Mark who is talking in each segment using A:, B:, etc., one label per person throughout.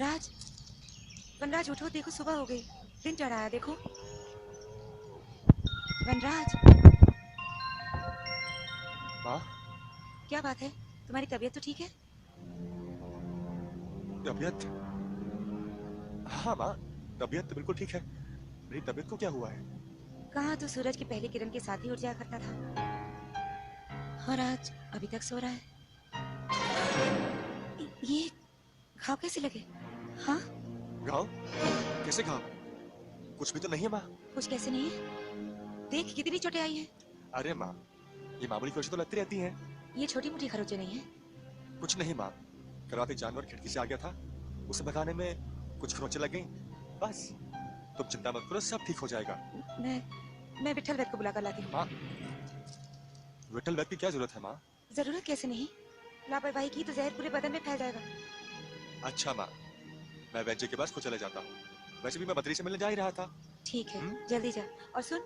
A: वनराज, वनराज उठो, देखो सुबह हो गई, दिन चढ़ाया देखो। वनराज।
B: माँ?
A: क्या बात है, तुम्हारी तबीयत तो ठीक है?
B: तबीयत? हाँ माँ, तबीयत तो बिल्कुल ठीक है। मेरी तबीयत को क्या हुआ है?
A: कहाँ तो सूरज की पहली किरण के साथ ही उठ जाया करता था, और आज अभी तक सो रहा है। ये घाव कैसे लगे? हाँ?
B: घाव? कैसे घाव? कुछ भी तो नहीं है माँ।
A: कुछ कैसे नहीं है? देख कितनी चोटें आई हैं।
B: अरे माँ, ये मामूली खरोंचें तो लगती रहती हैं।
A: ये छोटी मोटी खरोंचें नहीं है।
B: कुछ नहीं माँ, कल रात एक जानवर खिड़की से आ गया था, उसे भगाने में कुछ खरोंचें लग गईं, बस। तुम चिंता मत करो, सब ठीक हो जाएगा।
A: मैं विट्ठल वैद्य को बुला कर लाती हूँ।
B: माँ, विट्ठल वैद्य की क्या जरूरत है माँ?
A: जरूरत कैसे नहीं, लापरवाही की तो जहर पूरे बदन में फैल जाएगा।
B: अच्छा माँ, मैं वैद्य के पास खुद चले जाता हूँ। वैसे भी मैं बद्री से मिलने जा ही रहा था।
A: ठीक है, जल्दी जा। और सुन,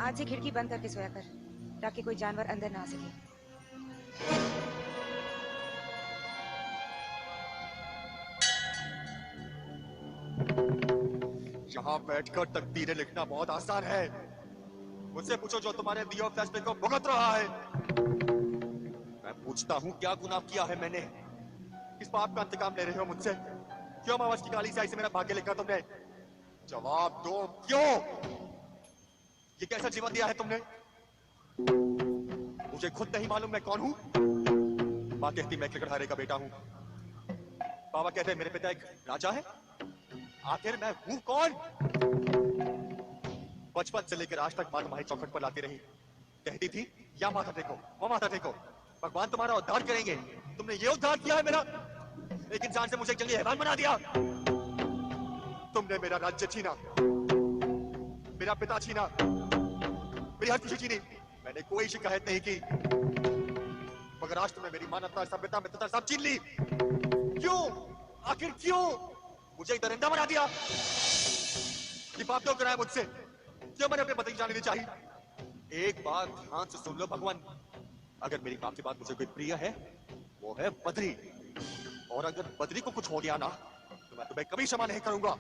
A: आज से खिड़की बंद करके सोया कर, ताकि कोई जानवर अंदर ना आ सके।
B: यहाँ बैठकर तकदीरें लिखना बहुत आसान है। मुझसे पूछो जो तुम्हारे दिए हुए फैसले को भुगत रहा है। मैं पूछता हूँ, क्या गुनाह किया है मैंने? किस पाप का इंतकाम ले रहे हो मुझसे? क्यों मावस की काली स्याही से मेरा भाग्य लिखा तुमने? जवाब दो, क्यों? ये कैसा जीवन दिया है तुमने? मुझे खुद नहीं मालूम मैं कौन हूँ। माँ कहती मैं एक लकड़हारे का बेटा हूँ, बाबा कहते हैं मेरे पिता एक राजा है। आखिर मैं हूँ कौन? बचपन से लेकर आज तक माँ तुम्हारी चौखट पर लाती रही, कहती थी या माथा टेको, वो माथा टेको, भगवान तुम्हारा उद्धार करेंगे। तुमने ये उद्धार किया है मेरा? एक इंसान से मुझे एक जंगली हैवान बना दिया। तुमने मेरा राज्य छीना, मेरा पिता छीना, मेरी हर खुशी छीनी। मैंने कोई शिकायत नहीं की, मगर आज तुमने मेरी मानवता, सभ्यता, मित्रता सब छीन ली। क्यों? आखिर क्यों? मुझे दरिंदा बना दिया। ये पाप क्यों कराया मुझसे? क्यों मैंने अपने पति की जान लेनी चाहिए? एक बात ध्यान से सुन लो भगवान, अगर मेरी मां की बात मुझे कोई प्रिय है, वो है बद्री। और अगर बद्री को कुछ हो गया ना, तो मैं तुम्हें कभी क्षमा नहीं करूंगा।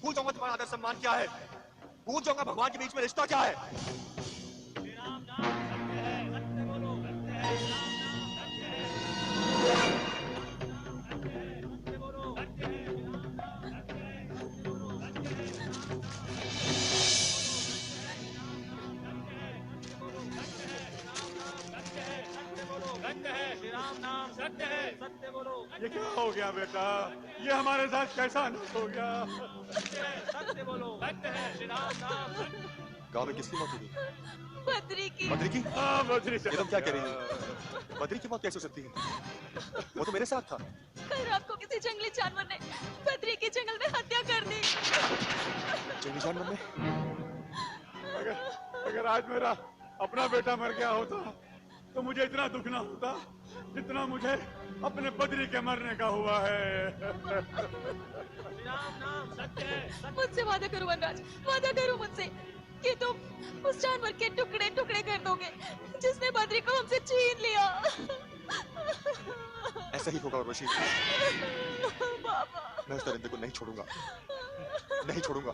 B: भूल जाऊंगा तुम्हारा आदर सम्मान क्या है, भूल जाऊंगा भगवान के बीच में रिश्ता क्या है।
C: ये क्या हो गया बेटा? ये हमारे साथ कैसा अनर्थ हो गया?
D: सत्य बोलो, सत्य है, श्री राम नाम।
B: गांव में किसकी मौत हुई?
A: बद्री की।
B: बद्री की?
C: हाँ, बद्री से।
B: ये तुम क्या कह रही हो? बद्री की मौत कैसे हो सकती है? वो तो मेरे साथ था।
A: कल रात को किसी जंगली जानवर ने बद्री के जंगल में हत्या कर दी।
B: जंगली जानवर ने?
C: अगर आज मेरा अपना बेटा मर गया होता तो मुझे इतना दुख ना होता जितना मुझे अपने बद्री के मरने का हुआ है।
A: मुझसे वादा करो वनराज, वादा करो मुझसे कि तुम उस जानवर के टुकड़े टुकड़े कर दोगे जिसने बद्री को हमसे छीन लिया।
B: ऐसा ही होगा उर्वशी।
A: बाबा,
B: मैं उस दरिंदे को नहीं छोड़ूंगा, नहीं छोड़ूंगा।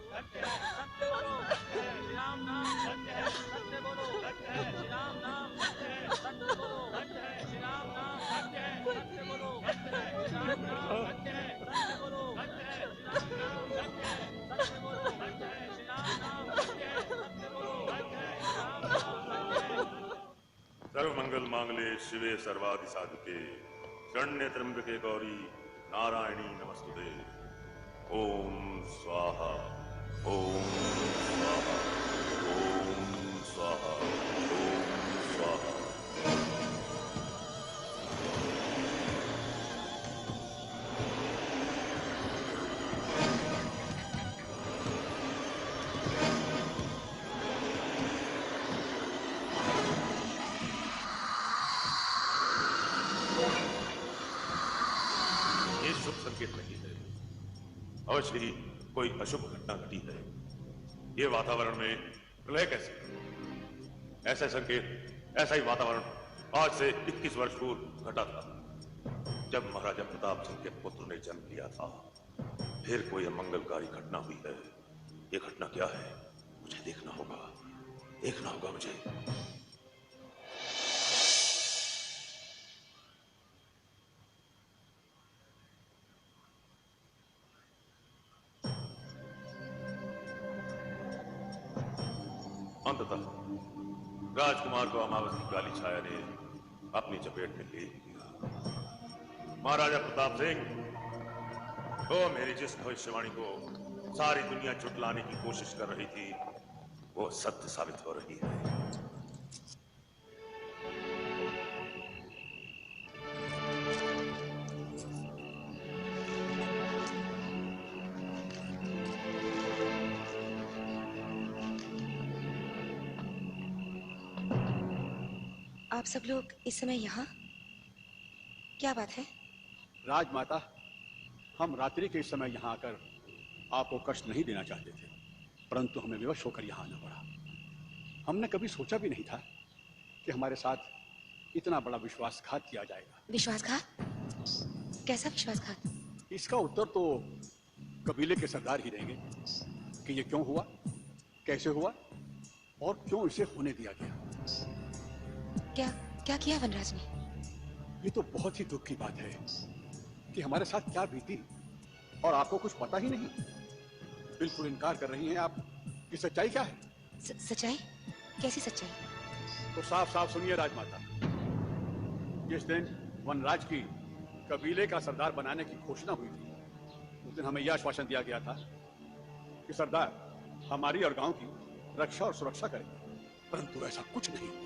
E: सर्वमंगल मांगले शिवे सर्वादि साधके शरण्य त्र्यंबके गौरी नारायणी नमस्तुते। ओम स्वाहा, ओम स्वाहा, ओम स्वाहा, ओम स्वाहा। ये शुभ संकेत नहीं है, अवश्य ही कोई अशुभ घटना घटी है। ये वातावरण में प्रलय कैसे? ऐसा संकेत, ऐसा ही वातावरण आज से 21 वर्ष पूर्व घटा था। जब महाराजा प्रताप सिंह के पुत्र ने जन्म लिया था, फिर कोई अमंगलकारी घटना हुई है। ये घटना क्या है, मुझे देखना होगा मुझे। अंततः राजकुमार को अमावस की काली छाया ने अपनी चपेट में ले लिया। महाराजा प्रताप सिंह, वो मेरी जिस भविष्यवाणी को सारी दुनिया झुटलाने की कोशिश कर रही थी, वो सत्य साबित हो रही है।
F: आप सब लोग इस समय यहाँ? क्या बात है?
C: राजमाता, हम रात्रि के इस समय यहाँ आकर आपको कष्ट नहीं देना चाहते थे, परंतु हमें विवश होकर यहाँ आना पड़ा। हमने कभी सोचा भी नहीं था कि हमारे साथ इतना बड़ा विश्वासघात किया जाएगा।
F: विश्वासघात? कैसा विश्वासघात?
C: इसका उत्तर तो कबीले के सरदार ही देंगे कि ये क्यों हुआ, कैसे हुआ और क्यों इसे होने दिया गया।
F: क्या किया वनराज ने?
C: ये तो बहुत ही दुख की बात है कि हमारे साथ क्या बीती और आपको कुछ पता ही नहीं। बिल्कुल इनकार कर रही हैं आप कि सच्चाई क्या है।
F: सच्चाई? कैसी सच्चाई?
C: तो साफ साफ सुनिए राजमाता। जिस दिन वनराज की कबीले का सरदार बनाने की घोषणा हुई थी, उस दिन हमें यह आश्वासन दिया गया था कि सरदार हमारी और गांव की रक्षा और सुरक्षा करेंगे, परंतु ऐसा कुछ नहीं हुआ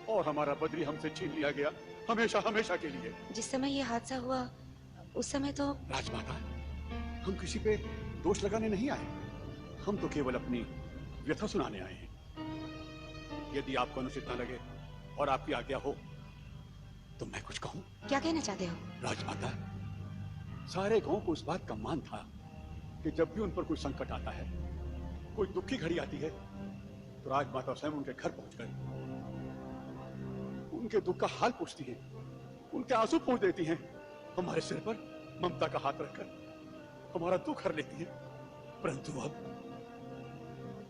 C: और हमारा बद्री हमसे छीन लिया गया, हमेशा हमेशा के लिए।
F: जिस समय यह हादसा हुआ उस समय तो
C: राजमाता, हम किसी पे दोष लगाने नहीं आए, हम तो केवल अपनी व्यथा सुनाने आए हैं। यदि आपको अनुचित न लगे और आपकी आज्ञा हो तो मैं कुछ कहूं।
F: क्या कहना चाहते हो?
C: राजमाता, सारे गांव को इस बात का मान था कि जब भी उन पर कोई संकट आता है, कोई दुख की घड़ी आती है, तो राजमाता स्वयं उनके घर पहुंचकर उनके दुख का हाल पूछती हैं, उनके आंसू पोंछ देती हैं, हमारे सिर पर ममता का हाथ रखकर हमारा दुख हर लेती है। परंतु अब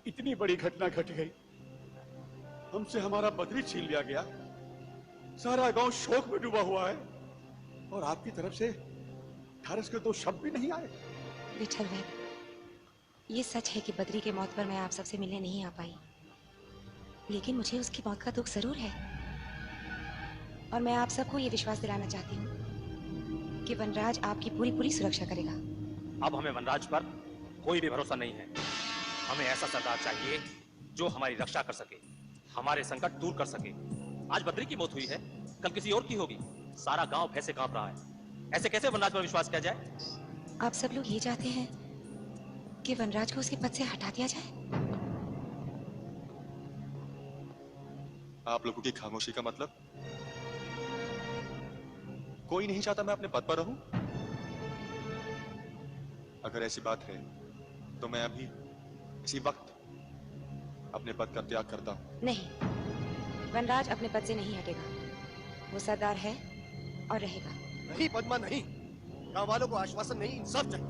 C: इतनी बड़ी घटना घट गई, हमसे हमारा बद्री छीन लिया गया, सारा गांव शोक में डूबा हुआ है और आपकी तरफ से ढारस के दो शब्द भी नहीं आए।
F: विठल वैद्य, ये सच है कि बद्री के मौत पर मैं आप सबसे मिलने नहीं आ पाई, लेकिन मुझे उसकी मौत का दुख जरूर है और मैं आप सबको ये विश्वास दिलाना चाहती हूँ कि वनराज आपकी पूरी पूरी सुरक्षा करेगा।
D: अब हमें वनराज पर कोई भी भरोसा नहीं है। हमें ऐसा सरदार चाहिए जो हमारी रक्षा कर सके, हमारे संकट दूर कर सके। आज बद्री की मौत हुई है, कल किसी और की होगी। सारा गांव भय से कांप रहा है। ऐसे कैसे वनराज पर विश्वास किया जाए?
F: आप सब लोग ये चाहते हैं कि वनराज को उसके पद से हटा दिया जाए?
B: आप लोगों की खामोशी का मतलब? कोई नहीं चाहता मैं अपने पद पर रहूं? अगर ऐसी बात है तो मैं अभी इसी वक्त अपने पद का त्याग करता हूं।
F: नहीं, वनराज अपने पद से नहीं हटेगा। वो सरदार है और रहेगा।
G: नहीं पद्मा, नहीं। गांव वालों को आश्वासन नहीं, इंसाफ चाहिए।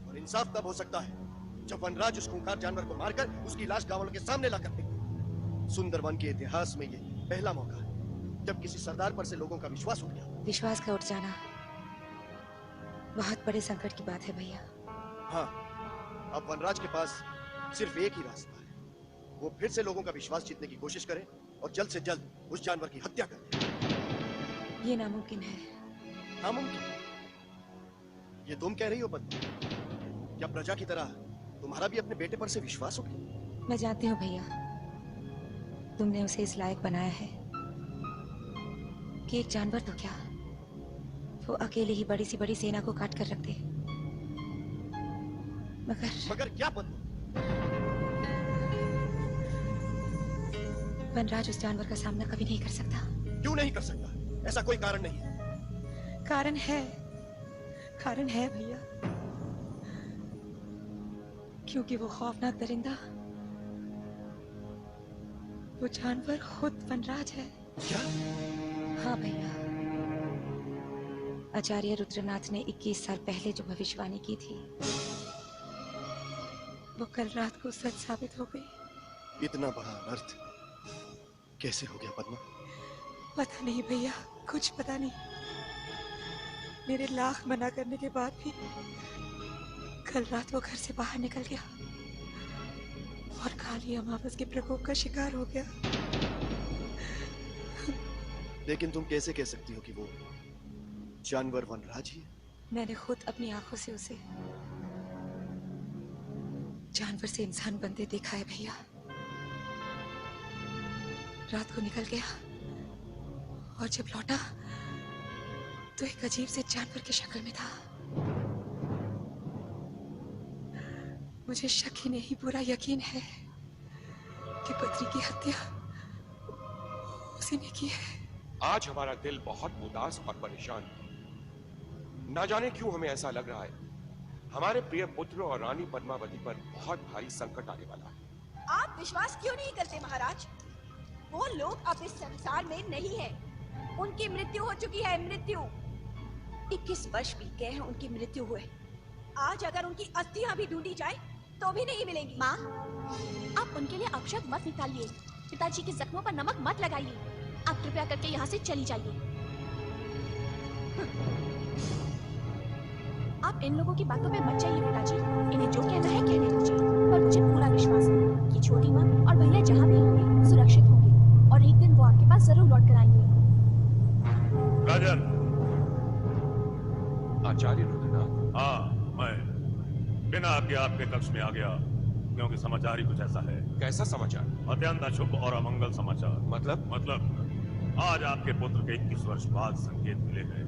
G: और इंसाफ तब हो सकता है जब वनराज उस खूंखार जानवर को मारकर उसकी लाश गांव वालों के सामने ला कर फेंके। सुंदरवन के इतिहास में ये पहला मौका है जब किसी सरदार पर से लोगों का विश्वास उठ गया।
F: विश्वास का उठ जाना बहुत बड़े संकट की बात है भैया।
G: हाँ, अब वनराज के पास सिर्फ एक ही रास्ता है। वो फिर से लोगों का विश्वास जीतने की कोशिश करे और जल्द से जल्द उस जानवर की हत्या करे।
F: ये नामुमकिन है।
G: नामुमकिन? ये तुम कह रही हो पद्मा? क्या प्रजा की तरह तुम्हारा भी अपने बेटे पर से विश्वास उठ गया?
F: मैं जानती हूँ भैया, तुमने उसे इस लायक बनाया है कि एक जानवर तो क्या, वो अकेले ही बड़ी सी बड़ी सेना को काट कर रख दे। मगर
G: क्या पद्मा?
F: वनराज उस जानवर का सामना कभी नहीं कर सकता।
G: क्यों नहीं कर सकता? ऐसा कोई कारण नहीं है।
F: कारण है भैया, क्योंकि वो खौफनाक दरिंदा, वो जानवर खुद वनराज है।
G: क्या?
F: हाँ भैया, आचार्य रुद्रनाथ ने 21 साल पहले जो भविष्यवाणी की थी वो कल रात को सच साबित हो गई।
G: इतना बड़ा अनर्थ कैसे हो गया पद्मा?
F: पता नहीं भैया, कुछ पता नहीं। मेरे लाख मना करने के बाद भी कल रात वो घर से बाहर निकल गया और काली अमावस के प्रकोप का शिकार हो गया।
G: लेकिन तुम कैसे कह सकती हो कि वो जानवर वनराज ही है?
F: मैंने खुद अपनी आंखों से उसे जानवर से इंसान बनते देखा है भैया। रात को निकल गया और जब लौटा तो एक अजीब से जानवर की शक्ल में था। मुझे शक ही नहीं, पूरा यकीन है कि बद्री की हत्या उसी ने की है।
H: आज हमारा दिल बहुत उदास और परेशान है। ना जाने क्यों हमें ऐसा लग रहा है हमारे प्रिय पुत्र और रानी पद्मावती पर बहुत भारी संकट आने वाला है।
I: आप विश्वास क्यों नहीं करते महाराज? वो लोग अब इस संसार में नहीं है। उनकी मृत्यु हो चुकी है, मृत्यु। 21 वर्ष बीत गए हैं उनकी मृत्यु हुए। आज अगर उनकी अस्थियां भी ढूंढी जाए तो भी नहीं मिलेंगी।
A: माँ, आप उनके लिए अपशब्द मत निकालिए। पिताजी के जख्मों पर नमक मत लगाइए। आप कृपया करके यहाँ से चली जाइए। आप इन लोगों की बातों पे मत जाइए पिताजी। इन्हें जो कहना है कहने दीजिए। पर मुझे पूरा विश्वास है कि छोटी माँ और भैया जहाँ भी होंगे सुरक्षित होंगे और एक दिन वो आपके पास जरूर लौट कर आएंगे।
E: राजन।
H: आचार्य रुद्रनाथ।
E: हाँ, मैं बिना आज्ञा आपके कक्ष में आ गया क्योंकि समाचार ही कुछ ऐसा है।
H: कैसा समाचार?
E: अत्यंत अशुभ और अमंगल समाचार।
H: मतलब
E: आज आपके पुत्र के 21 वर्ष बाद संकेत मिले हैं।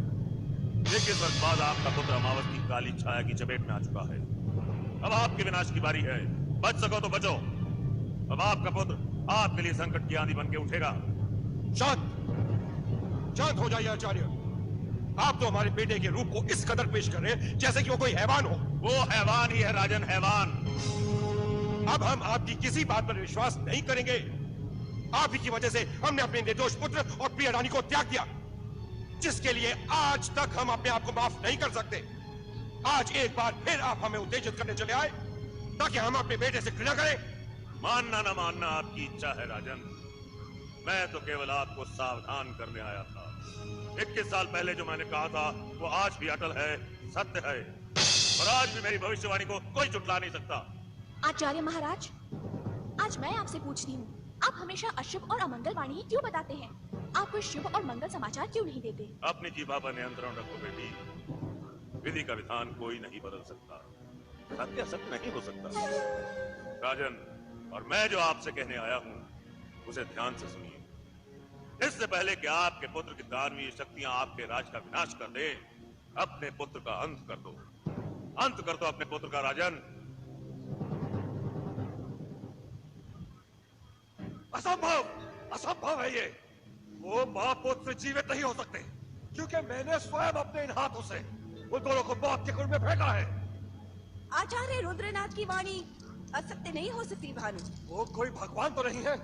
E: 21 वर्ष बाद आपका पुत्र अमावस की काली छाया की चपेट में आ चुका है। अब आपके विनाश की बारी है। बच सको तो बचो। अब आपका पुत्र आपके लिए संकट की आंधी बन के उठेगा।
H: शांत हो जाइए आचार्य। आप तो हमारे बेटे के रूप को इस कदर पेश कर रहे हैं जैसे कि वो कोई हैवान हो।
E: वो हैवान ही है राजन, हैवान।
H: अब हम आपकी किसी बात पर विश्वास नहीं करेंगे। आप ही की वजह से हमने अपने निर्दोष पुत्र और प्रिय रानी को त्याग दिया, जिसके लिए आज तक हम अपने आप को माफ नहीं कर सकते। आज एक बार फिर आप हमें उत्तेजित करने चले आए ताकि हम अपने बेटे से घृणा करें।
E: मानना ना मानना आपकी इच्छा है राजन। मैं तो केवल आपको सावधान करने आया था। 21 साल पहले जो मैंने कहा था वो आज भी अटल है, सत्य है और आज भी मेरी भविष्यवाणी को कोई झुठला नहीं सकता।
A: आचार्य महाराज, आज मैं आपसे पूछती हूँ, आप हमेशा अशुभ और अमंगल वाणी ही क्यों बताते हैं? आप कोई शुभ और मंगल समाचार क्यों नहीं देते?
E: अपनी जीभा पर नियंत्रण रखो बेटी। विधि का विधान कोई नहीं बदल सकता। सत्य सत्य नहीं हो सकता। राजन, और मैं जो आपसे कहने आया हूँ उसे ध्यान से सुनिए। इससे पहले कि आपके पुत्र की दानवीय शक्तियां आपके राज का विनाश कर दे, अपने पुत्र का अंत कर दो। अंत कर दो अपने पुत्र का राजन।
H: असंभव, असंभव है ये। वो मां पुत्र जीवित नहीं हो सकते क्योंकि मैंने स्वयं अपने इन हाथों से उन दोनों को मौत के कुंड में फेंका है।
I: आचार्य रुद्रनाथ की वाणी असत्य नहीं हो सकती भानु।
H: वो कोई भगवान तो नहीं है।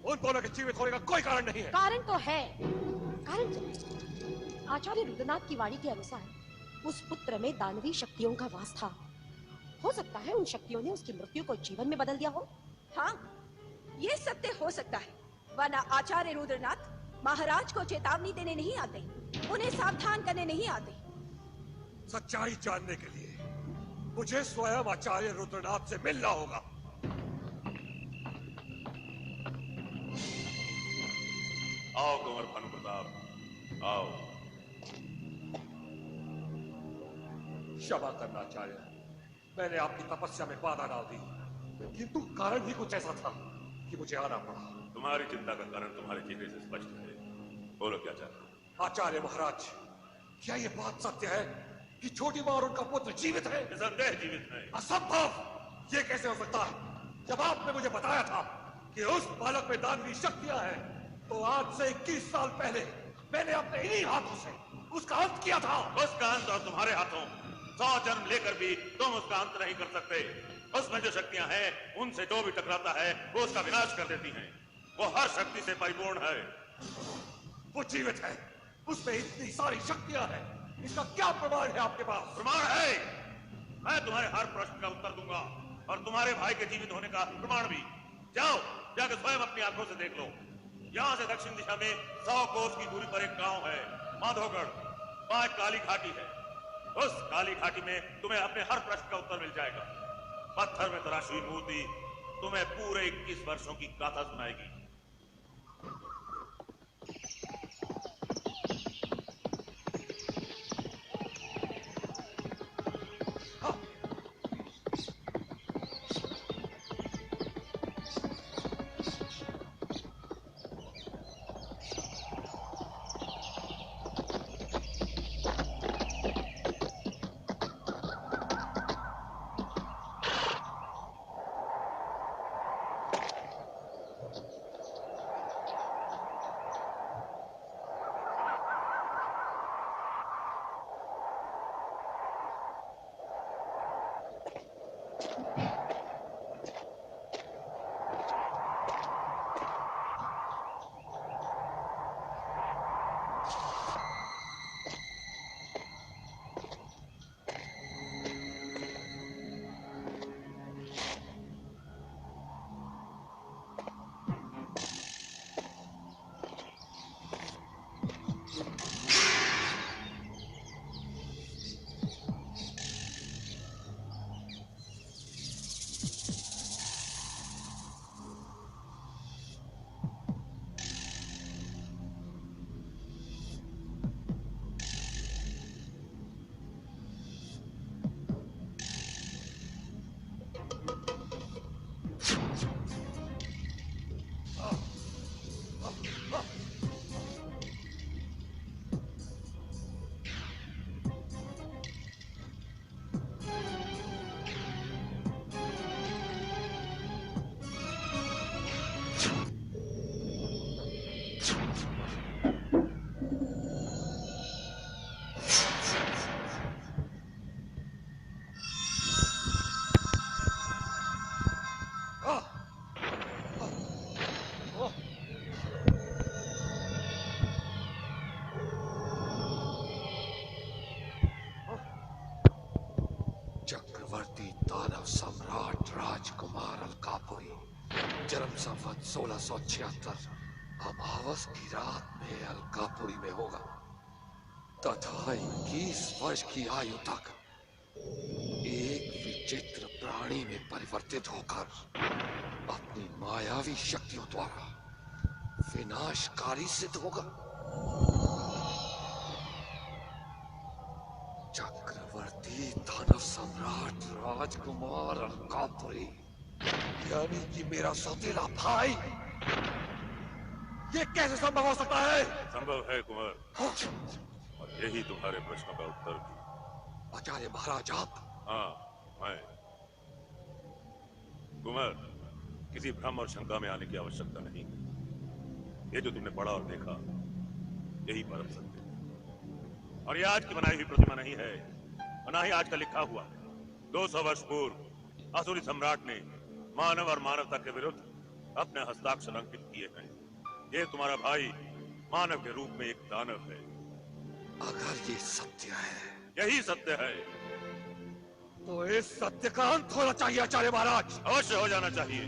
H: उन दोनों के जीवित होने का कोई कारण नहीं है।
J: कारण तो है। कारण क्या है? आचार्य रुद्रनाथ की वाणी के अनुसार उस पुत्र में दानवी शक्तियों का वास था। हो सकता है उन शक्तियों ने उसकी मृत्यु को जीवन में बदल दिया हो।
I: हाँ, ये सत्य हो सकता है, वरना आचार्य रुद्रनाथ महाराज को चेतावनी देने नहीं आते, उन्हें सावधान करने नहीं आते।
H: सच्चाई जानने के लिए मुझे स्वयं आचार्य रुद्रनाथ से मिलना होगा।
E: आओ कुंवर भानु प्रताप, आओ।
H: क्षमा करना आचार्य, मैंने आपकी तपस्या में बाधा डाल दी, किंतु कारण ही कुछ ऐसा था कि मुझे आना पड़ा।
E: तुम्हारी चिंता का कारण तुम्हारे चेहरे से स्पष्ट है। बोलो क्या चाहते हो?
H: आचार्य महाराज, क्या ये बात सत्य है कि छोटी मां और उनका पुत्र जीवित है?
E: निसंदेह जीवित है।
H: असंभव! ये कैसे हो सकता है? जब आपने मुझे बताया था कि उस बालक में दानवीय शक्तियां हैं, तो आज से 21 साल पहले मैंने अपने इन्हीं हाथों से उसका अंत किया था।
E: उसका अंत और तुम्हारे हाथों 100 जन्म लेकर भी तुम उसका अंत नहीं कर सकते। उसमें जो शक्तियां हैं, उनसे जो भी टकराता है वो उसका विनाश कर देती हैं। वो हर शक्ति से परिपूर्ण है।
H: वो जीवित है, उसमें इतनी सारी शक्तियां हैं इसका क्या प्रमाण है आपके पास?
E: प्रमाण है। मैं तुम्हारे हर प्रश्न का उत्तर दूंगा और तुम्हारे भाई के जीवित होने का प्रमाण भी। जाओ, जाकर स्वयं अपनी आंखों से देख लो। यहाँ से दक्षिण दिशा में 100 कोस की दूरी पर एक गांव है, माधोगढ़। वहां एक काली घाटी है। उस काली घाटी में तुम्हें अपने हर प्रश्न का उत्तर मिल जाएगा। पत्थर में तराशी हुई मूर्ति तुम्हें पूरे 21 वर्षों की गाथा सुनाएगी।
K: चक्रवर्ती दानव सम्राट राजकुमार अलकापुरी जन्म संवत 1676 अमावस की रात में अलकापुरी में होगा तथा 21 वर्ष की आयु तक एक विचित्र प्राणी में परिवर्तित होकर अपनी मायावी शक्तियों द्वारा विनाशकारी सिद्ध होगा। चक्रवर्ती दानव सम्राट राजकुमार अलकापुरी यानी कि मेरा सौतेला भाई, ये कैसे संभव हो सकता है?
E: संभव है कुंवर, और यही तुम्हारे प्रश्नों का उत्तर भी।
K: आचार्य महाराज आप?
E: हाँ मैं। कुंवर, किसी भ्रम और शंका में आने की आवश्यकता नहीं। ये जो तुमने पढ़ा और देखा यही परम सत्य है। और ये आज की बनाई हुई प्रतिमा नहीं है, ना ही आज का लिखा हुआ। 200 वर्ष पूर्व असुरी सम्राट ने मानव और मानवता के विरुद्ध अपने हस्ताक्षर अंकित किए हैं। ये तुम्हारा भाई मानव के रूप में एक दानव है।
K: अगर ये सत्य है,
E: यही सत्य है,
K: तो इस सत्य का अंत होना चाहिए आचार्य महाराज।
E: अवश्य हो जाना चाहिए,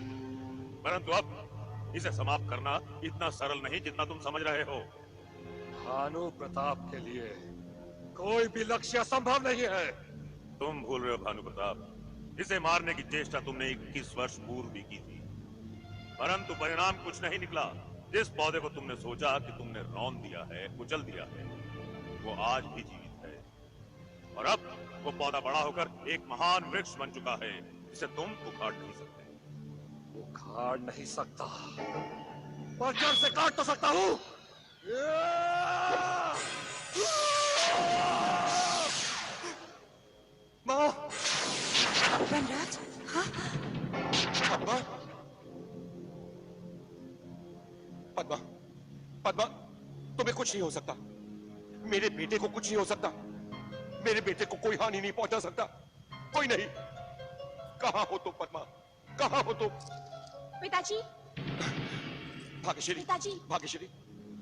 E: परंतु अब इसे समाप्त करना इतना सरल नहीं जितना तुम समझ रहे हो।
K: भानु प्रताप के लिए कोई भी लक्ष्य असंभव नहीं है।
E: तुम भूल रहे हो भानु प्रताप, इसे मारने की चेष्टा तुमने 21 वर्ष पूर्व भी की थी, परंतु परिणाम कुछ नहीं निकला। जिस पौधे को तुमने सोचा कि तुमने रौंद दिया है, कुचल दिया है, वो आज भी जीवित है। और अब वो पौधा बड़ा होकर एक महान वृक्ष बन चुका है जिसे तुम उखाड़ नहीं सकते।
K: उखाड़ नहीं सकता, पर जड़ से काट तो सकता हूँ।
H: माँ!
F: वनराज, हाँ?
H: पद्मा! पद्मा! पद्मा! तुम्हें कुछ नहीं हो सकता। मेरे बेटे को कुछ नहीं हो सकता। मेरे बेटे को कोई हानि नहीं पहुंचा सकता। कोई नहीं। कहाँ हो तुम पद्मा? कहाँ हो तुम?
A: पिताजी!
H: भाग्यश्री!
A: पिताजी!
H: भाग्यश्री!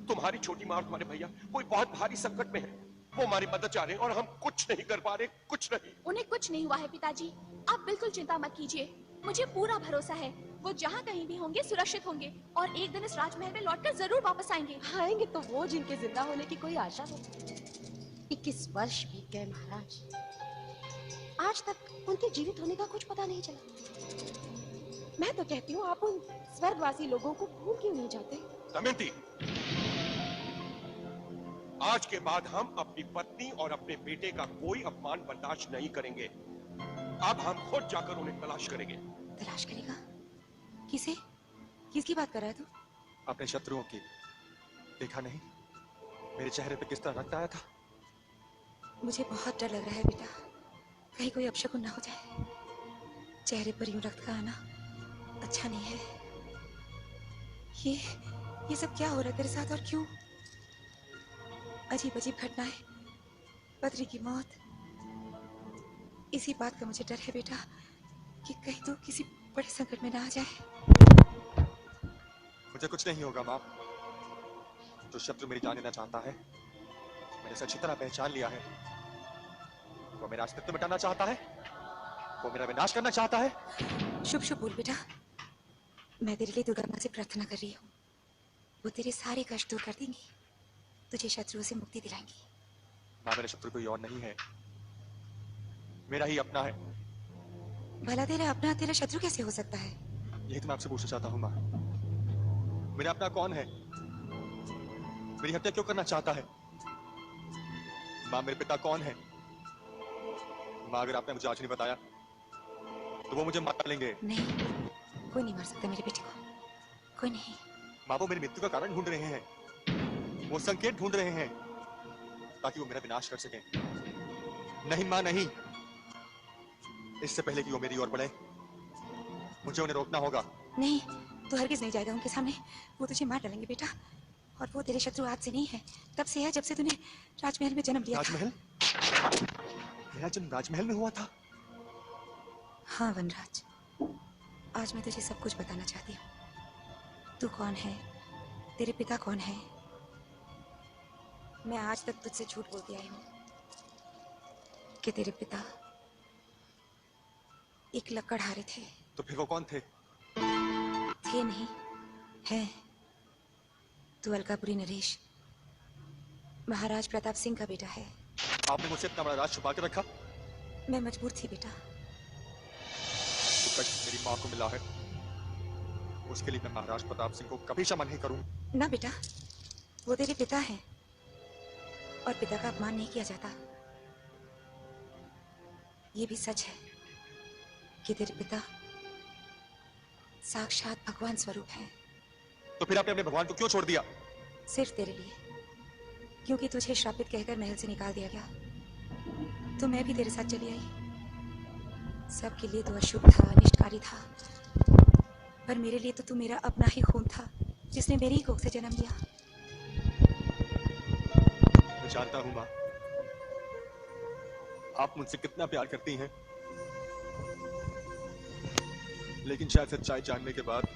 H: तुम्हारी छोटी माँ और तुम्हारे भैया कोई बहुत भारी संकट में है। वो हमारी मदद चाह रहे हैं और हम कुछ नहीं कर पा रहे, कुछ नहीं।
A: उन्हें कुछ नहीं हुआ है पिताजी, आप बिल्कुल चिंता मत कीजिए। मुझे पूरा भरोसा है वो जहाँ कहीं भी होंगे सुरक्षित होंगे और एक दिन इस राजमहल में लौटकर जरूर वापस आएंगे।
J: आएंगे तो वो जिनके जिंदा होने की कोई आशा हो। 21 वर्ष बीत गए महाराज, आज तक उनके जीवित होने का कुछ पता नहीं चला। मैं तो कहती हूँ आप उन स्वर्गवासी लोगों को भूल क्यों नहीं जाते?
H: दमयंती, आज के बाद हम अपनी पत्नी और अपने बेटे का कोई अपमान बर्दाश्त नहीं करेंगे। अब हम खुद जाकर उन्हें तलाश करेंगे।
F: तलाश करेगा? किसे? किसकी बात कर रहा है तू?
B: अपने शत्रुओं की। देखा नहीं मेरे चेहरे पे किस तरह रक्त आया था?
F: मुझे बहुत डर लग रहा है बेटा, कहीं कोई अपशकुन ना हो जाए। चेहरे पर यूं रक्त का आना अच्छा नहीं है। ये सब क्या हो रहा है तेरे साथ और क्यों? अजीब अजीब घटनाएं, बद्री की मौत। इसी बात का मुझे डर है बेटा कि कहीं तो किसी बड़े संकट में ना आ जाए।
B: मुझे कुछ नहीं होगा माँ। जो शत्रु मेरी जान लेना चाहता है मैंने उसे अच्छी तरह पहचान लिया है। वो मेरा अस्तित्व मिटाना चाहता है, वो मेरा विनाश करना चाहता है।
F: शुभ शुभ बोल बेटा। मैं तेरे लिए दुर्गा माँ से प्रार्थना कर रही हूँ, वो तेरे सारे कष्ट दूर कर देंगी, तुझे शत्रुओं से मुक्ति दिलाएंगी।
B: माँ मेरा शत्रु कोई और नहीं है, मेरा ही अपना है।
F: भला तेरा अपना तेरा शत्रु कैसे हो सकता है?
B: यही तो मैं आपसे पूछना चाहता हूँ माँ। मेरा अपना कौन है? मेरी हत्या क्यों करना चाहता है? माँ मेरे पिता कौन है? माँ अगर आपने मुझे आज नहीं बताया तो वो मुझे मार डालेंगे।
F: नहीं, कोई नहीं मार सकता मेरे बेटे को, कोई नहीं।
B: माँ वो मेरी मृत्यु का कारण ढूंढ रहे हैं, वो संकेत ढूंढ रहे हैं ताकि वो मेरा विनाश कर सकें। नहीं माँ नहीं, इससे पहले कि वो मेरी ओर बढ़े मुझे उन्हें रोकना होगा।
F: नहीं, तू हरगिज नहीं जाएगा उनके सामने, वो तुझे मार डालेंगे बेटा। और वो तेरे शत्रु आज से नहीं है, तब से है जब से तूने राजमहल में जन्म लिया।
B: राजमहल? मेरा जन्म राजमहल में हुआ था?
F: हाँ वनराज, आज मैं तुझे सब कुछ बताना चाहती हूँ। तू कौन है, तेरे पिता कौन है। मैं आज तक तुझसे झूठ बोलती आई हूँ कि तेरे पिता एक लकड़हारे थे।
B: तो फिर वो कौन थे?
F: थे नहीं, हैं। तू अलकापुरी नरेश, महाराज प्रताप सिंह का बेटा है।
B: आपने मुझसे इतना बड़ा राज छुपा के रखा?
F: मैं मजबूर थी बेटा।
B: जो कष्ट मेरी माँ को मिला है उसके लिए मैं महाराज प्रताप सिंह को कभी क्षमा नहीं करूंगा।
F: ना बेटा, वो तेरे पिता हैं और पिता का अपमान नहीं किया जाता। ये भी सच है कि तेरे पिता साक्षात भगवान स्वरूप हैं।
B: तो फिर आपने अपने भगवान को क्यों छोड़ दिया?
F: सिर्फ तेरे लिए, क्योंकि तुझे श्रापित कहकर महल से निकाल दिया गया तो मैं भी तेरे साथ चली आई। सबके लिए तो अशुभ था, अनिष्टकारी था, पर मेरे लिए तो तू मेरा अपना ही खून था जिसने मेरी ही कोख से जन्म लिया।
B: मैं जानता हूँ माँ, आप मुझसे कितना प्यार करती हैं, लेकिन शायद सच्चाई जानने के बाद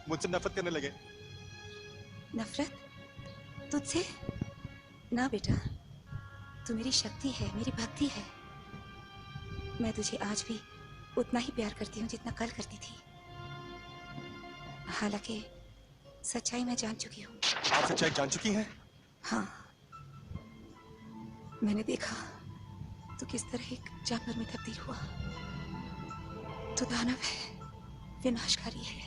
B: मुझसे नफरत करने लगे।
F: नफरत? तुझसे? ना बेटा, तू मेरी शक्ति है, मेरी भक्ति है। मैं तुझे आज भी उतना ही प्यार करती हूँ जितना कल करती थी। हालांकि सच्चाई मैं जान चुकी हूँ।
B: आप सच्चाई जान चुकी हैं?
F: हाँ, मैंने देखा तो किस तरह एक जानवर में तब्दील हुआ। तो दानव है, विनाशकारी है,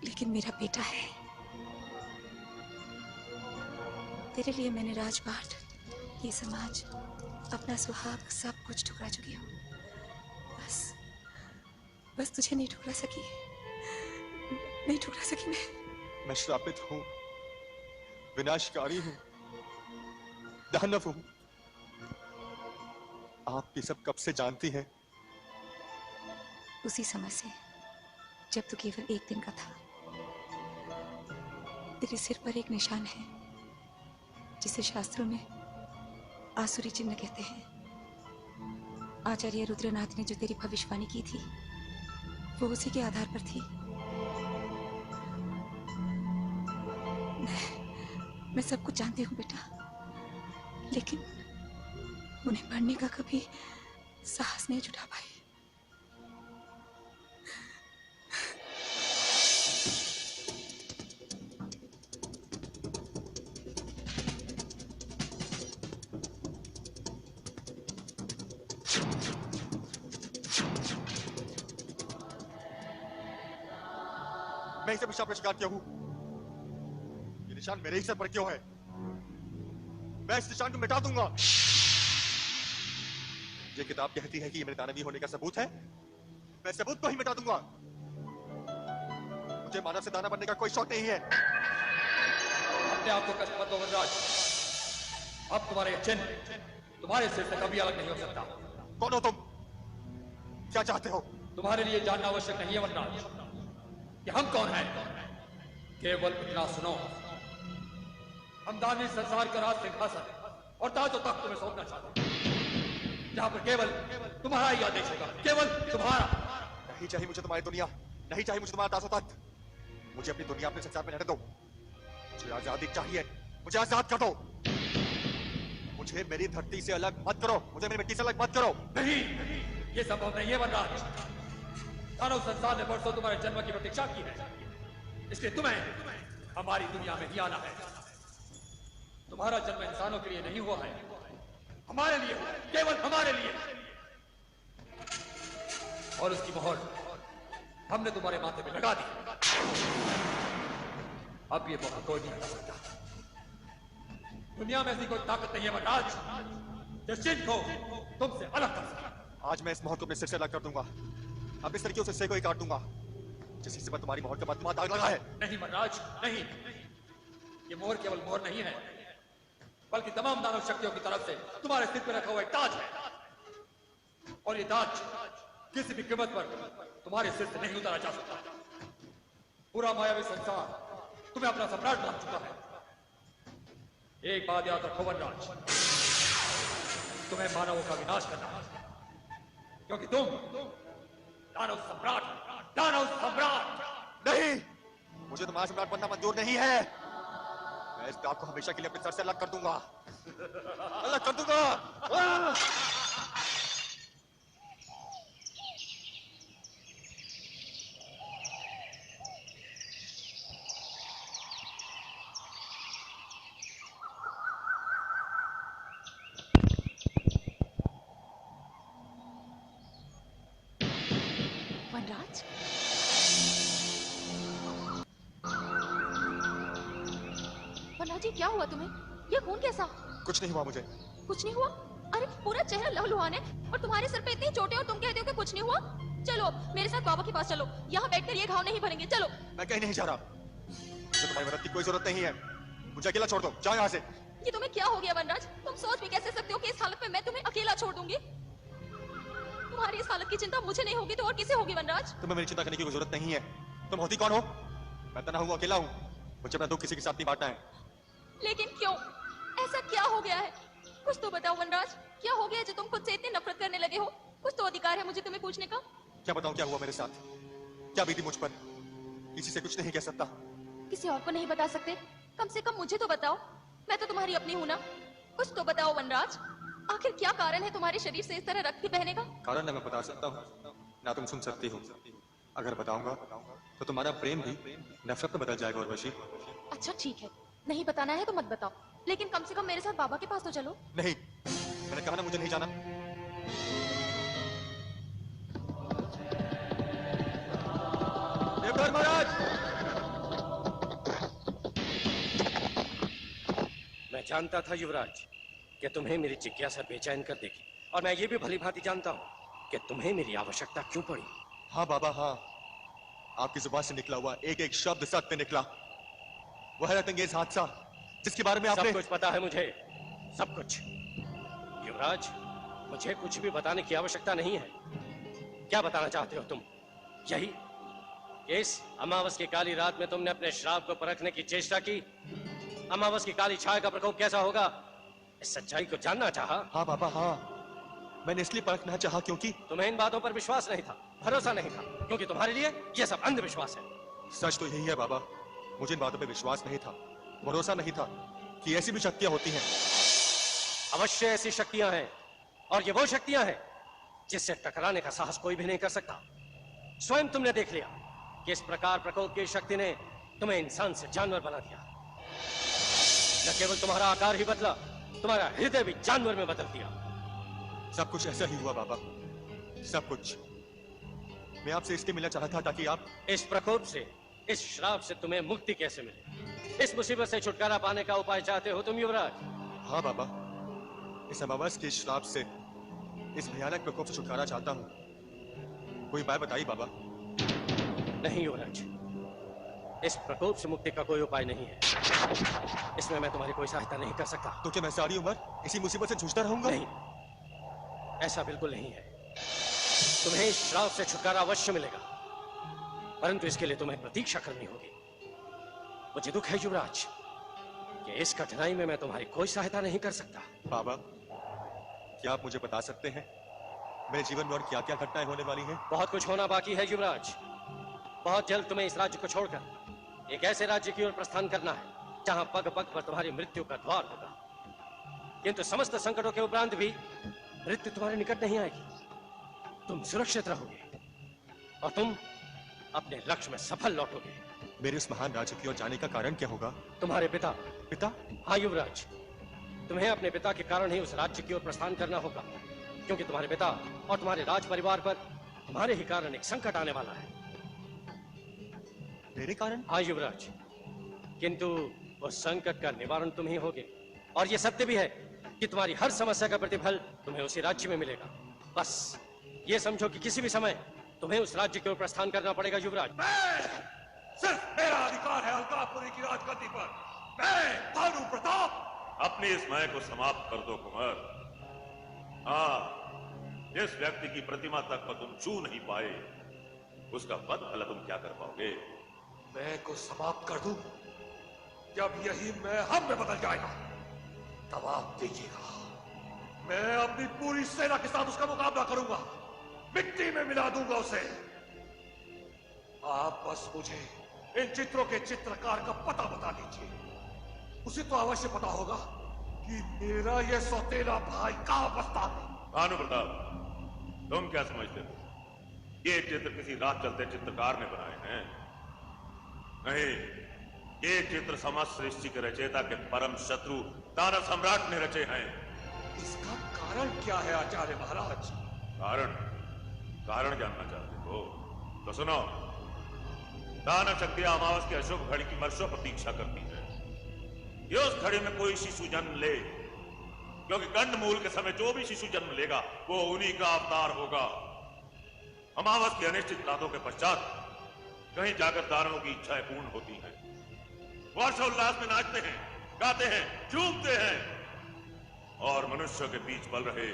F: लेकिन मेरा बेटा है। तेरे लिए मैंने राजपाट, ये समाज, अपना सुहाग सब कुछ ठुकरा चुकी हूँ। बस तुझे नहीं ठुकरा सकी, नहीं ठुकरा सकी
B: मैं श्रापित हूँ, विनाशकारी हूँ, दानव हूँ। आप ये सब कब से जानती हैं?
F: उसी समय से जब तू केवल एक दिन का था। तेरे सिर पर एक निशान है जिसे शास्त्रों में आसुरी चिन्ह कहते हैं। आचार्य रुद्रनाथ ने जो तेरी भविष्यवाणी की थी वो उसी के आधार पर थी। मैं सब कुछ जानती हूँ बेटा, लेकिन उन्हें पढ़ने का कभी साहस नहीं जुटा पाई।
B: मैं इसे पेशाब का शिकार क्यों हूं? ये निशान मेरे ही सर पर क्यों है? मैं इस निशान को मिटा दूंगा। ये किताब कहती है कि ये मेरे दानवी होने का सबूत है। मैं सबूत को ही मिटा दूंगा। मुझे मानव से दाना बनने का कोई शौक नहीं है।
L: अपने आप को कष्ट मत दो वनराज। अब तुम्हारे चिन्ह तुम्हारे सिर से कभी अलग नहीं हो सकता।
B: कौन हो तुम? क्या चाहते हो?
L: तुम्हारे लिए जानना आवश्यक नहीं है वनराज कि हम कौन हैं। केवल इतना सुनो, हम दानवी संसार का राज सिंहासन और ताज और तख्त तुम्हें सौंपना चाहते हैं, जहां पर केवल तुम्हारा ही आदेश होगा, केवल तुम्हारा।
B: नहीं चाहिए मुझे तुम्हारी दुनिया, नहीं चाहिए मुझे तुम्हारा दास तख्त। मुझे अपनी दुनिया अपने संसार में रहने दो। मुझे आजादी चाहिए, मुझे आजाद कर दो। मुझे मेरी धरती से अलग मत करो, मुझे मेरी मिट्टी से अलग मत करो।
L: नहीं, ये संभव नहीं है वनराज। मानव संसार ने वर्षों तुम्हारे जन्म की प्रतीक्षा की है, इसलिए तुम्हें हमारी दुनिया में ही आना है। तुम्हारा जन्म इंसानों के लिए नहीं हुआ है, हमारे लिए, केवल हमारे लिए। और उसकी मोहर हमने तुम्हारे माथे पे लगा दी। अब ये मोहर कोई नहीं हटा सकता। दुनिया में ऐसी कोई ताकत नहीं है वनराज जो चिन्ह को तुमसे अलग कर सके।
B: आज मैं इस मोहर को अपने सिर से अलग कर दूंगा। अब इस तरीके से सिर को ही काट दूंगा जिस हिस्से पर तुम्हारी मोहर के बाद तुम्हारा दाग लगा है।
L: नहीं वनराज, नहीं। ये मोहर केवल मोहर नहीं है, बल्कि तमाम दानव शक्तियों की तरफ से तुम्हारे सिर पर रखा हुआ एक ताज है। और ये ताज किसी भी कीमत पर तुम्हारे सिर से नहीं उतारा जा सकता। पूरा मायावी संसार तुम्हें अपना सम्राट मान चुका है। एक बात याद रखो वनराज, तुम्हें मानवों का विनाश करना है, क्योंकि तुम दानव सम्राट, दानव सम्राट।
B: नहीं, मुझे तुम्हारा सम्राट बनना मंजूर नहीं है। मैं इस दाग को हमेशा के लिए अपने सर से अलग कर दूंगा, अलग कर दूंगा।
A: वनराज, वनराज जी क्या हुआ तुम्हें? ये खून कैसा?
B: कुछ नहीं हुआ मुझे।
A: कुछ नहीं हुआ? अरे पूरा चेहरा लहलुहान है और तुम्हारे सर पे इतनी चोटें और तुम कहते हो कि कुछ नहीं हुआ। चलो अब मेरे साथ बाबा के पास चलो, यहाँ बैठकर ये घाव नहीं भरेंगे। चलो।
B: मैं कहीं नहीं जा रहा, मुझे तुम्हारी मदद की कोई जरूरत नहीं है। मुझे अकेला छोड़ दो, जाओ यहाँ से।
A: ये तुम्हें क्या हो गया वनराज? तुम सोच भी कैसे सकते हो कि इस हालत में मैं तुम्हें अकेला छोड़ दूंगी? तुम्हारी इस हालत की चिंता मुझे नहीं होगी तो और किसे होगी वनराज?
B: तुम्हें मेरी चिंता करने की कोई जरूरत नहीं है। तुम होती कौन हो? मैं तना हूँ, अकेला हूँ। मुझे अपना दुख किसी के साथ नहीं बांटना है।
A: लेकिन क्यों? ऐसा क्या हो गया है? कुछ तो बताओ वनराज, क्या हो गया जो तुम खुद से इतनी नफरत करने लगे हो? कुछ तो अधिकार है मुझे तुम्हें पूछने का।
B: क्या बताऊं क्या हुआ मेरे साथ, क्या बीती मुझ पर? किसी से कुछ नहीं कह सकता।
A: किसी और को नहीं बता सकते? कम से कम मुझे तो बताओ, मैं तो तुम्हारी अपनी हूँ ना। कुछ तो बताओ वनराज, आखिर क्या कारण है तुम्हारे शरीर से इस तरह रक्त बहने का?
B: कारण न मैं बता सकता हूँ, ना तुम सुन सकती हो। अगर बताऊंगा तो तुम्हारा प्रेम भी नफरत में बदल जाएगा उर्वशी।
A: अच्छा ठीक है, नहीं बताना है तो मत बताओ, लेकिन कम से कम मेरे साथ बाबा के पास तो चलो।
B: नहीं, मैंने कहा ना मुझे नहीं जाना। देवधर महाराज!
M: मैं जानता था युवराज कि तुम्हें मेरी जिज्ञासा बेचैन कर देगी, और मैं ये भी भली भांति जानता हूँ कि तुम्हें मेरी आवश्यकता क्यों पड़ी।
B: हाँ बाबा हाँ, आपकी जुबान से निकला हुआ एक एक शब्द सत्य निकला। वह हैरतअंगेज हादसा जिसके बारे में आपने...
M: सब कुछ पता है मुझे, सब कुछ। युवराज, मुझे कुछ भी बताने की आवश्यकता नहीं है। क्या बताना चाहते हो तुम? यही इस अमावस की काली रात में तुमने अपने श्राप को परखने की चेष्टा की। अमावस की काली छाया का प्रकोप कैसा होगा, इस सच्चाई को जानना चाहा।
B: हाँ बाबा हाँ, मैंने इसलिए परखना चाहा क्योंकि
M: तुम्हें इन बातों पर विश्वास नहीं था, भरोसा नहीं था, क्योंकि तुम्हारे लिए यह सब अंधविश्वास है।
B: सच तो यही है बाबा, मुझे इन बातों पे विश्वास नहीं था, भरोसा नहीं था, कि ऐसी भी शक्तियां होती हैं।
M: अवश्य ऐसी शक्तियां हैं, और ये वो शक्तियां हैं जिससे टकराने का साहस कोई भी नहीं कर सकता। स्वयं तुमने देख लिया कि इस प्रकार प्रकोप की शक्ति ने तुम्हें इंसान से जानवर बना दिया। न केवल तुम्हारा आकार ही बदला, तुम्हारा हृदय भी जानवर में बदल दिया।
B: सब कुछ ऐसा ही हुआ बाबा, सब कुछ। मैं आपसे इसलिए मिलना चाहा था ताकि आप
M: इस प्रकोप से, इस श्राप से तुम्हें मुक्ति कैसे मिले, इस मुसीबत से छुटकारा पाने का उपाय चाहते हो तुम युवराज?
B: हाँ बाबा, इस अमावस के श्राप से, इस भयानक प्रकोप से छुटकारा चाहता हूँ। कोई उपाय बताइए बाबा।
M: नहीं युवराज, इस प्रकोप से मुक्ति का कोई उपाय नहीं है। इसमें मैं तुम्हारी कोई सहायता नहीं कर सकता।
B: तो क्या मैं सारी उम्र इसी मुसीबत से जूझता रहूंगा?
M: नहीं, ऐसा बिल्कुल नहीं है। तुम्हें इस श्राप से छुटकारा अवश्य मिलेगा, परंतु इसके लिए तुम्हें प्रतीक्षा करनी होगी। मुझे दुख है युवराज कि इस कठिनाई में मैं तुम्हारी कोई सहायता नहीं कर सकता।
B: बाबा, क्या आप मुझे बता सकते हैं मेरे जीवन में और क्या क्या घटनाएं होने वाली हैं?
M: बहुत कुछ होना बाकी है युवराज। बहुत जल्द तुम्हें इस राज्य को छोड़कर एक ऐसे राज्य की ओर प्रस्थान करना है जहां पग पग पर तुम्हारी मृत्यु का द्वार होगा। किंतु समस्त संकटों के उपरांत भी मृत्यु तुम्हारे निकट नहीं आएगी। तुम सुरक्षित रहोगे और तुम अपने लक्ष्य में सफल लौटोगे।
B: मेरे उस महान राज्य की ओर जाने का कारण क्या होगा?
M: तुम्हारे पिता।
B: पिता?
M: हाँ युवराज, तुम्हें अपने पिता के कारण ही उस राज्य की ओर प्रस्थान करना होगा, क्योंकि तुम्हारे पिता और तुम्हारे राज परिवार पर तुम्हारे ही कारण एक संकट आने वाला है।
B: मेरे कारण?
M: हाँ युवराज, किंतु उस संकट का निवारण तुम ही होगे। और यह सत्य भी है कि तुम्हारी हर समस्या का प्रतिफल तुम्हें उसी राज्य में मिलेगा। बस ये समझो कि किसी भी समय तुम्हें उस राज्य की ओर प्रस्थान करना पड़ेगा युवराज।
K: सिर्फ मेरा अधिकार है अलकापुरी की राजगद्दी पर। मैं भानु प्रताप।
E: अपनी इस मय को समाप्त कर दो कुंवर। हाँ, जिस व्यक्ति की प्रतिमा तक पर तुम छू नहीं पाए, उसका वध भला तुम क्या कर पाओगे?
K: मैं को समाप्त कर दूं, जब यही मैं हम में बदल जाएगा, तब आप देखिएगा। मैं अपनी पूरी सेना के साथ उसका मुकाबला करूंगा, मिट्टी में मिला दूंगा उसे। आप बस मुझे इन चित्रों के चित्रकार का पता बता दीजिए। उसे तो अवश्य पता होगा कि मेरा यह सौतेला भाई कहां बसता है।
E: भानु प्रताप, तुम क्या समझते हो? ये चित्र किसी राह चलते चित्रकार ने बनाए हैं? नहीं, ये चित्र समस्त सृष्टि के रचयिता के परम शत्रु दानव सम्राट ने रचे हैं।
K: इसका कारण क्या है आचार्य महाराज?
E: कारण जानना चाहते हो? तो सुनो। दानव शक्तियां अमावस की अशुभ घड़ी की वर्षों प्रतीक्षा करती है। ये उस घड़ी में कोई शिशु जन्म ले, क्योंकि कंडमूल के समय जो भी शिशु जन्म लेगा वो उन्हीं का अवतार होगा। अमावस की अनिश्चित रातों के पश्चात कहीं जाकर दानवों की इच्छाएं पूर्ण होती हैं। वो हर्षोल्लास में नाचते हैं, गाते हैं, झूमते हैं और मनुष्यों के बीच पल रहे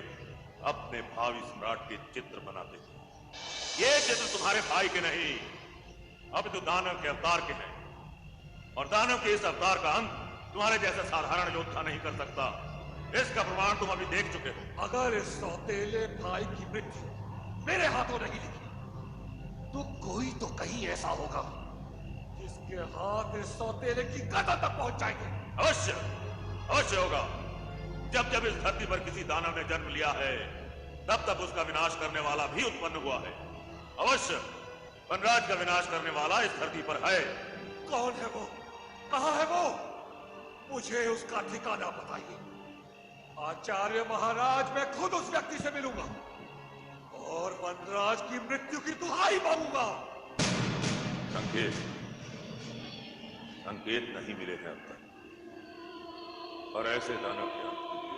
E: अपने भावी सम्राट के चित्र बनाते हैं। ये चित्र तुम्हारे भाई के नहीं, अब तो दानव के अवतार के हैं, और दानव के इस अवतार का अंत तुम्हारे जैसा साधारण योद्धा नहीं कर सकता। इसका प्रमाण तुम अभी देख चुके हो।
K: अगर इस सौतेले भाई की मृत्यु मेरे हाथों नहीं लिखी, तो कोई तो कहीं ऐसा होगा जिसके हाथ इस सौतेले की गर्दन तक पहुंच जाएंगे।
E: अवश्य होगा। जब जब इस धरती पर किसी दानव ने जन्म लिया है, तब तब उसका विनाश करने वाला भी उत्पन्न हुआ है। अवश्य वनराज का विनाश करने वाला इस धरती पर है।
K: कौन है वो? कहां है वो? मुझे उसका ठिकाना बताइए। आचार्य महाराज, मैं खुद उस व्यक्ति से मिलूंगा और वनराज की मृत्यु की दुहाई मांगूंगा।
E: संकेत नहीं मिले हैं अब तक, और ऐसे दानव के अंत के लिए